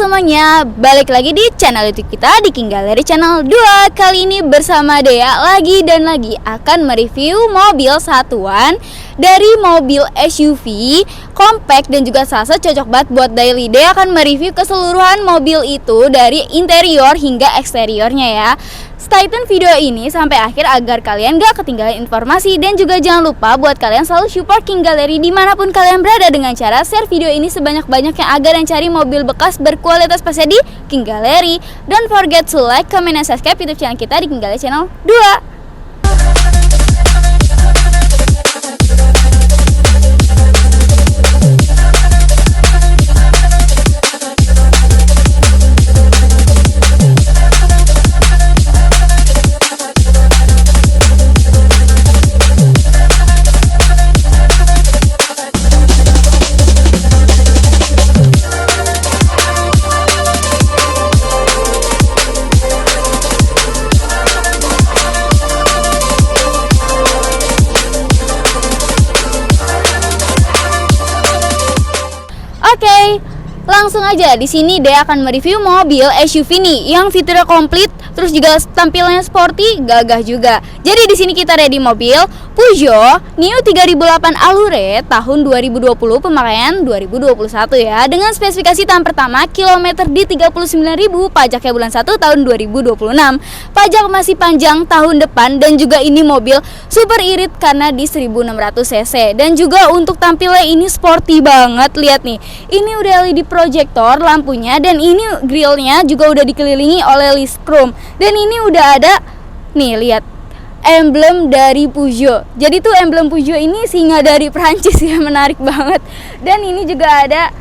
semuanya, balik lagi di channel YouTube kita di King Gallery Channel 2. Kali ini bersama Dea lagi dan lagi akan mereview mobil satuan dari mobil SUV compact dan juga Sasa cocok banget buat daily. Dea akan mereview keseluruhan mobil itu dari interior hingga eksteriornya ya. Stay tune video ini sampai akhir agar kalian gak ketinggalan informasi. Dan juga jangan lupa buat kalian selalu support King Gallery dimanapun kalian berada dengan cara share video ini sebanyak-banyaknya agar yang cari mobil bekas berkualitas pasnya di King Gallery. Don't forget to like, comment, dan subscribe YouTube channel kita di King Gallery Channel 2. Oke, langsung aja di sini Dea akan mereview mobil SUV nih yang fiturnya komplit, terus juga tampilannya sporty, gagah juga. Jadi di sini kita ada di mobil Peugeot New 3008 Allure tahun 2020, pemakaian 2021 ya. Dengan spesifikasi tahun pertama kilometer di 39.000, pajaknya bulan 1 tahun 2026. Pajak masih panjang tahun depan dan juga ini mobil super irit karena di 1600 cc. Dan juga untuk tampilnya ini sporty banget, lihat nih. Ini udah LED projector lampunya dan ini grillnya juga udah dikelilingi oleh list chrome. Dan ini udah ada nih, lihat emblem dari Peugeot. Jadi tuh emblem Peugeot ini singa dari Prancis ya, menarik banget. Dan ini juga ada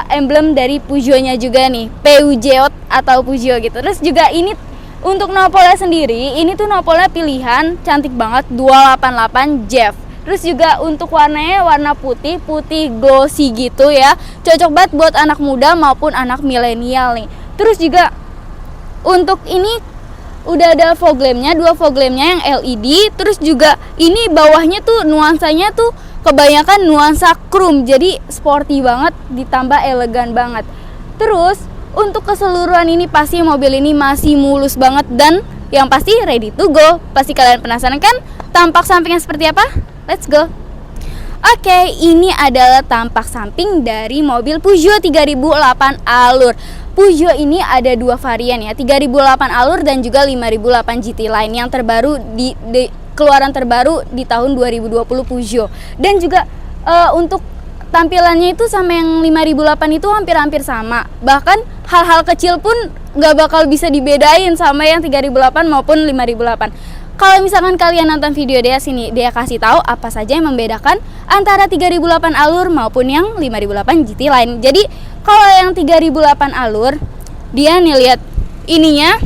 emblem dari Peugeot-nya juga nih, Peugeot atau Peugeot gitu. Terus juga ini untuk nopolnya sendiri, ini tuh nopolnya pilihan cantik banget 288 Jeff. Terus juga untuk warnanya warna putih glossy gitu ya. Cocok banget buat anak muda maupun anak milenial nih. Terus juga untuk ini udah ada fog lampnya, 2 fog lampnya yang LED. Terus juga ini bawahnya tuh nuansanya tuh kebanyakan nuansa chrome, jadi sporty banget ditambah elegan banget. Terus untuk keseluruhan ini pasti mobil ini masih mulus banget dan yang pasti ready to go. Pasti kalian penasaran kan tampak sampingnya seperti apa? Let's go. Oke, ini adalah tampak samping dari mobil Peugeot 3008 Allure. Peugeot ini ada 2 varian ya, 3008 Allure dan juga 5008 GT Line yang terbaru di keluaran terbaru di tahun 2020 Peugeot. Dan juga untuk tampilannya itu sama yang 5008 itu hampir-hampir sama. Bahkan hal-hal kecil pun gak bakal bisa dibedain sama yang 3008 maupun 5008. Kalau misalkan kalian nonton video Dea sini, Dea kasih tahu apa saja yang membedakan antara 3008 Allure maupun yang 5008 GT Line. Jadi kalau yang 3008 Allure, dia nih lihat ininya,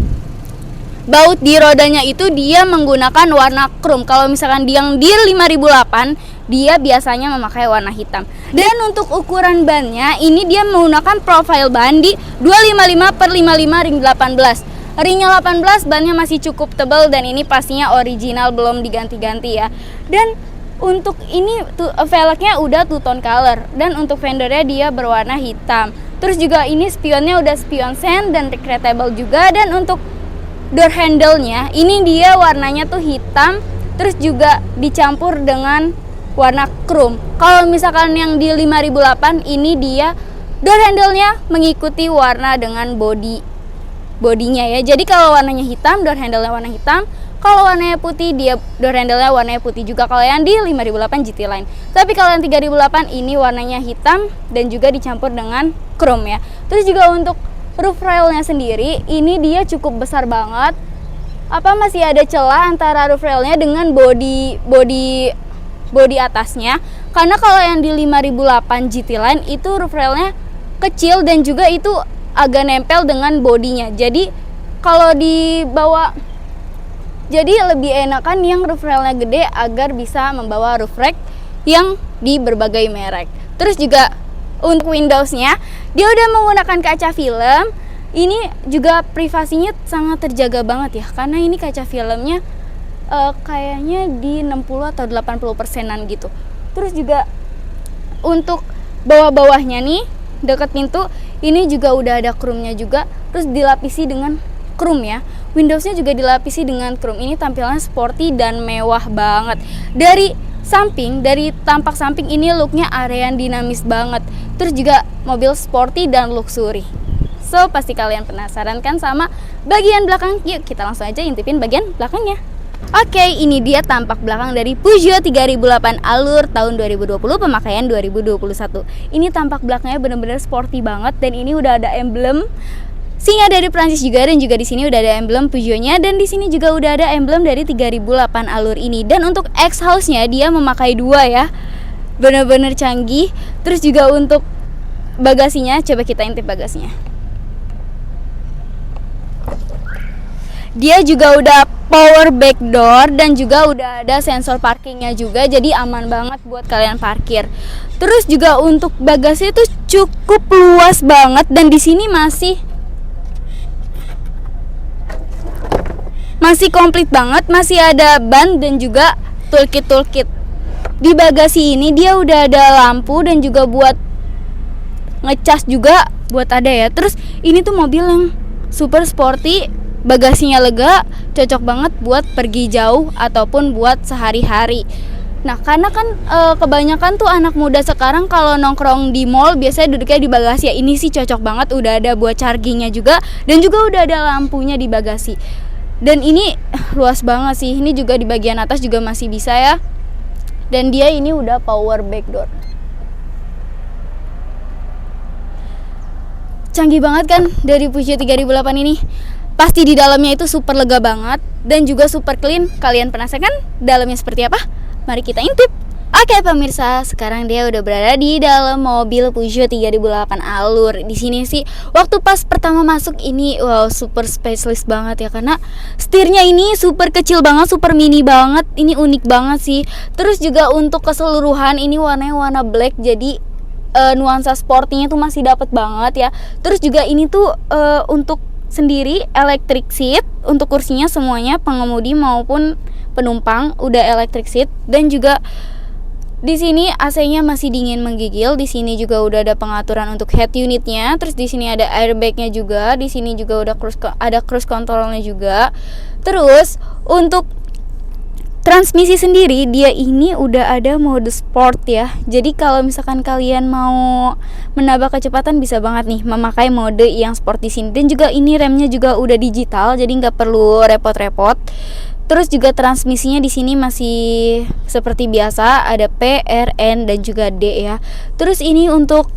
baut di rodanya itu dia menggunakan warna chrome. Kalau misalkan yang di 5008, dia biasanya memakai warna hitam. Dan untuk ukuran bannya, ini dia menggunakan profile ban di 255/55 ring 18. Ringnya 18, bannya masih cukup tebal dan ini pastinya original, belum diganti-ganti ya. Dan untuk ini velgnya udah two tone color dan untuk fendernya dia berwarna hitam. Terus juga ini spionnya udah spion sand dan retractable juga. Dan untuk door handle-nya ini dia warnanya tuh hitam, terus juga dicampur dengan warna chrome. Kalau misalkan yang di 5008 ini dia door handle-nya mengikuti warna dengan bodinya ya. Jadi kalau warnanya hitam, door handle-nya warna hitam. Kalau warnanya putih, dia door handle-nya warnanya putih juga kalau yang di 5008 GT Line. Tapi kalau yang 3008 ini warnanya hitam dan juga dicampur dengan chrome ya. Terus juga untuk roof rail-nya sendiri, ini dia cukup besar banget. Masih ada celah antara roof rail-nya dengan bodi atasnya. Karena kalau yang di 5008 GT Line itu roof rail-nya kecil dan juga itu agak nempel dengan bodinya. Jadi kalau dibawa, jadi lebih enakan yang roof railnya gede agar bisa membawa roof rack yang di berbagai merek. Terus juga untuk Windowsnya dia udah menggunakan kaca film. Ini juga privasinya sangat terjaga banget ya, karena ini kaca filmnya kayaknya di 60 atau 80%-an gitu. Terus juga untuk bawah-bawahnya nih dekat pintu ini juga udah ada chrome-nya juga, terus dilapisi dengan chrome ya. Windowsnya juga dilapisi dengan chrome. Ini tampilannya sporty dan mewah banget. Dari tampak samping ini looknya area yang dinamis banget. Terus juga mobil sporty dan luxury. So pasti kalian penasaran kan sama bagian belakang? Yuk kita langsung aja intipin bagian belakangnya. Oke, ini dia tampak belakang dari Peugeot 3008 Allure tahun 2020 pemakaian 2021. Ini tampak belakangnya benar-benar sporty banget, dan ini udah ada emblem singa dari Prancis juga, dan juga di sini udah ada emblem Peugeot-nya, dan di sini juga udah ada emblem dari 3008 Allure ini. Dan untuk exhaust-nya dia memakai 2 ya. Benar-benar canggih. Terus juga untuk bagasinya, coba kita intip bagasinya. Dia juga udah power back door dan juga udah ada sensor parkingnya juga, jadi aman banget buat kalian parkir. Terus juga untuk bagasi itu cukup luas banget, dan di sini masih komplit banget, masih ada ban dan juga toolkit. Di bagasi ini dia udah ada lampu dan juga buat ngecas juga buat ada ya. Terus ini tuh mobil yang super sporty, bagasinya lega, cocok banget buat pergi jauh ataupun buat sehari-hari. Nah, karena kan kebanyakan tuh anak muda sekarang kalau nongkrong di mall biasanya duduknya di bagasi ya. Ini sih cocok banget, udah ada buat chargingnya juga, dan juga udah ada lampunya di bagasi. Dan ini luas banget sih. Ini juga di bagian atas juga masih bisa ya. Dan dia ini udah power back door. Canggih banget kan dari Peugeot 3008 ini. Pasti di dalamnya itu super lega banget dan juga super clean. Kalian penasaran kan dalamnya seperti apa? Mari kita intip. Oke pemirsa, sekarang dia udah berada di dalam mobil Peugeot 3008 Allure. Di sini sih waktu pas pertama masuk ini wow, super spaceless banget ya, karena setirnya ini super kecil banget, super mini banget. Ini unik banget sih. Terus juga untuk keseluruhan ini warnanya warna black, jadi nuansa sportinya tuh masih dapet banget ya. Terus juga ini tuh untuk sendiri electric seat, untuk kursinya semuanya pengemudi maupun penumpang udah electric seat, dan juga di sini AC-nya masih dingin menggigil. Di sini juga udah ada pengaturan untuk head unitnya. Terus di sini ada airbag-nya juga. Di sini juga udah cruise control-nya juga. Terus untuk transmisi sendiri dia ini udah ada mode sport ya. Jadi kalau misalkan kalian mau menambah kecepatan bisa banget nih memakai mode yang sport di sini. Dan juga ini remnya juga udah digital, jadi nggak perlu repot-repot. Terus juga transmisinya di sini masih seperti biasa, ada P, R, N dan juga D ya. Terus ini untuk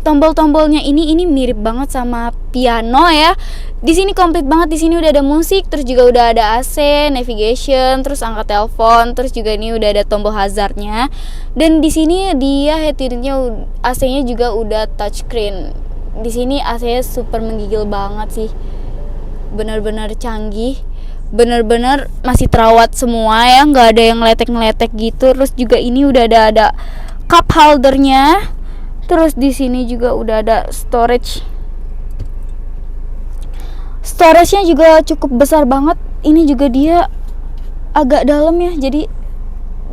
tombol-tombolnya ini mirip banget sama piano ya. Di sini komplit banget, di sini udah ada musik, terus juga udah ada AC, navigation, terus angkat telepon, terus juga ini udah ada tombol hazardnya. Dan di sini dia head unitnya AC-nya juga udah touchscreen. Di sini AC-nya super menggigil banget sih. Benar-benar canggih. Bener-bener masih terawat semua ya, nggak ada yang ngeletek-ngeletek gitu. Terus juga ini udah ada cup holdernya. Terus di sini juga udah ada storage-nya juga cukup besar banget. Ini juga dia agak dalam ya, jadi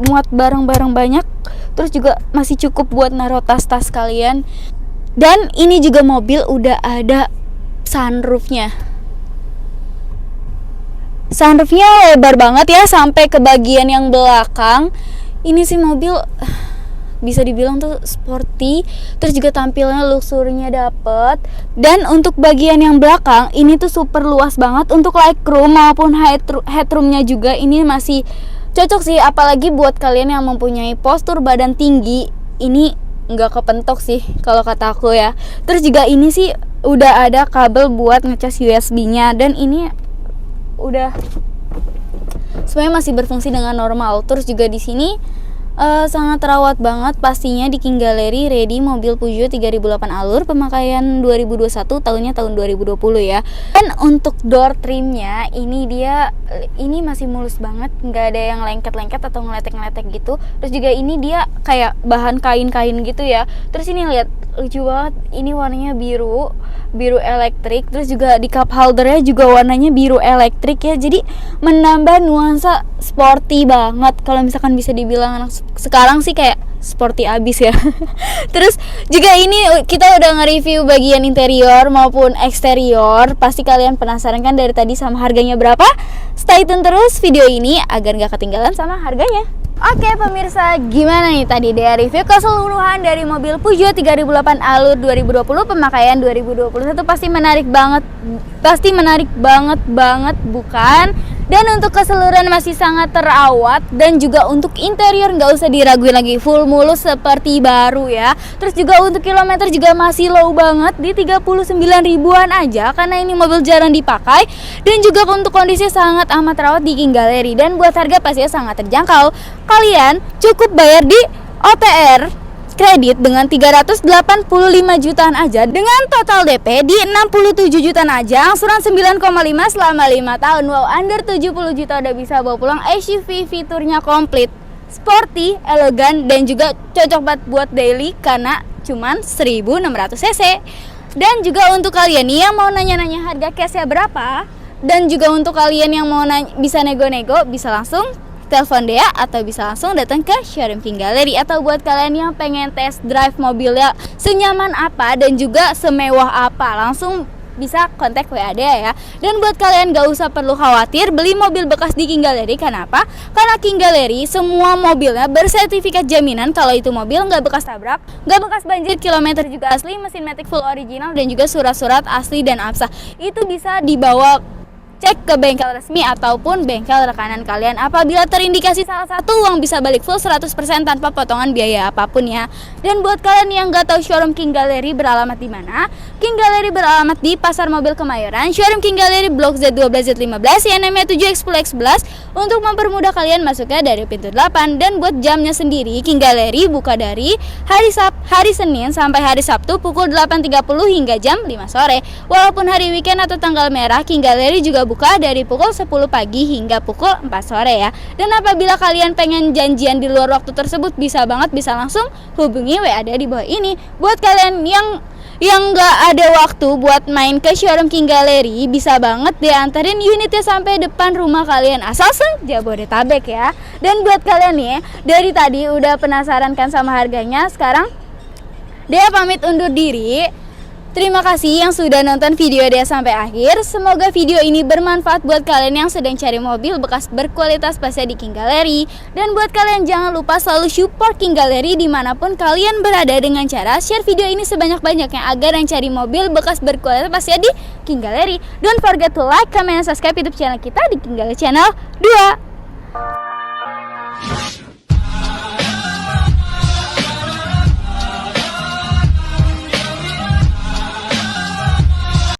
muat barang-barang banyak. Terus juga masih cukup buat naruh tas-tas kalian. Dan ini juga mobil udah ada sunroofnya. Sunroofnya lebar banget ya sampai ke bagian yang belakang. Ini sih mobil bisa dibilang tuh sporty. Terus juga tampilnya luxury-nya dapet. Dan untuk bagian yang belakang ini tuh super luas banget. Untuk legroom maupun headroom-nya juga ini masih cocok sih. Apalagi buat kalian yang mempunyai postur badan tinggi, ini nggak kepentok sih kalau kata aku ya. Terus juga ini sih udah ada kabel buat ngecas USB-nya. Dan ini udah semuanya masih berfungsi dengan normal. Terus juga di sini sangat terawat banget pastinya di King Gallery ready mobil Peugeot 3008 Allure pemakaian 2021, tahunnya tahun 2020 ya. Dan untuk door trimnya ini masih mulus banget, nggak ada yang lengket-lengket atau ngeletek-ngeletek gitu. Terus juga ini dia kayak bahan kain-kain gitu ya. Terus ini lihat lucu banget, ini warnanya biru elektrik. Terus juga di cup holdernya juga warnanya biru elektrik ya, jadi menambah nuansa sporty banget. Kalau misalkan bisa dibilang anak sekarang sih kayak sporty abis ya. Terus juga ini kita udah nge-review bagian interior maupun eksterior. Pasti kalian penasaran kan dari tadi sama harganya berapa? Stay tune terus video ini agar gak ketinggalan sama harganya. Oke pemirsa, gimana nih tadi Dea review keseluruhan dari mobil Peugeot 3008 Allure 2020 pemakaian 2021. Pasti menarik banget bukan? Dan untuk keseluruhan masih sangat terawat. Dan juga untuk interior nggak usah diraguin lagi, full mulus seperti baru ya. Terus juga untuk kilometer juga masih low banget di 39 ribuan aja, karena ini mobil jarang dipakai. Dan juga untuk kondisi sangat amat terawat di King Gallery. Dan buat harga pastinya sangat terjangkau. Kalian cukup bayar di OTR kredit dengan 385 jutaan aja, dengan total DP di 67 jutaan aja, angsuran 9,5 selama 5 tahun. Wow, under 70 juta udah bisa bawa pulang SUV, fiturnya komplit, sporty, elegan, dan juga cocok banget buat daily karena cuman 1600 cc. Dan juga untuk kalian nih yang mau nanya-nanya harga cashnya berapa, dan juga untuk kalian yang mau bisa nego-nego, bisa langsung telepon Dea atau bisa langsung datang ke showroom King Gallery. Atau buat kalian yang pengen test drive mobilnya senyaman apa dan juga semewah apa, langsung bisa kontak WA Dea ya. Dan buat kalian gak usah perlu khawatir beli mobil bekas di King Gallery. Kenapa? Karena King Gallery semua mobilnya bersertifikat jaminan kalau itu mobil gak bekas tabrak, gak bekas banjir, kilometer juga asli, mesin matic full original, dan juga surat-surat asli dan absah. Itu bisa dibawa cek ke bengkel resmi ataupun bengkel rekanan kalian. Apabila terindikasi salah satu, uang bisa balik full 100% tanpa potongan biaya apapun ya. Dan buat kalian yang nggak tahu showroom King Gallery beralamat di mana, King Gallery beralamat di Pasar Mobil Kemayoran, showroom King Gallery Blok Z12 Z15 INM 7X10X11 untuk mempermudah kalian masuknya dari pintu 8. Dan buat jamnya sendiri, King Gallery buka dari hari Senin sampai hari Sabtu pukul 8.30 hingga jam 5 sore. Walaupun hari weekend atau tanggal merah, King Gallery juga buka dari pukul 10 pagi hingga pukul 4 sore ya. Dan apabila kalian pengen janjian di luar waktu tersebut, bisa langsung hubungi WA Dea di bawah ini. Buat kalian yang nggak ada waktu buat main ke showroom King Gallery, bisa banget diantarin unitnya sampai depan rumah kalian asal se-Jabodetabek ya. Dan buat kalian nih, dari tadi udah penasaran kan sama harganya, sekarang Dea pamit undur diri. Terima kasih yang sudah nonton video Dea sampai akhir. Semoga video ini bermanfaat buat kalian yang sedang cari mobil bekas berkualitas pastinya di King Gallery. Dan buat kalian jangan lupa selalu support King Gallery dimanapun kalian berada dengan cara share video ini sebanyak-banyaknya agar yang cari mobil bekas berkualitas pastinya di King Gallery. Don't forget to like, comment, and subscribe YouTube channel kita di King Gallery Channel 2.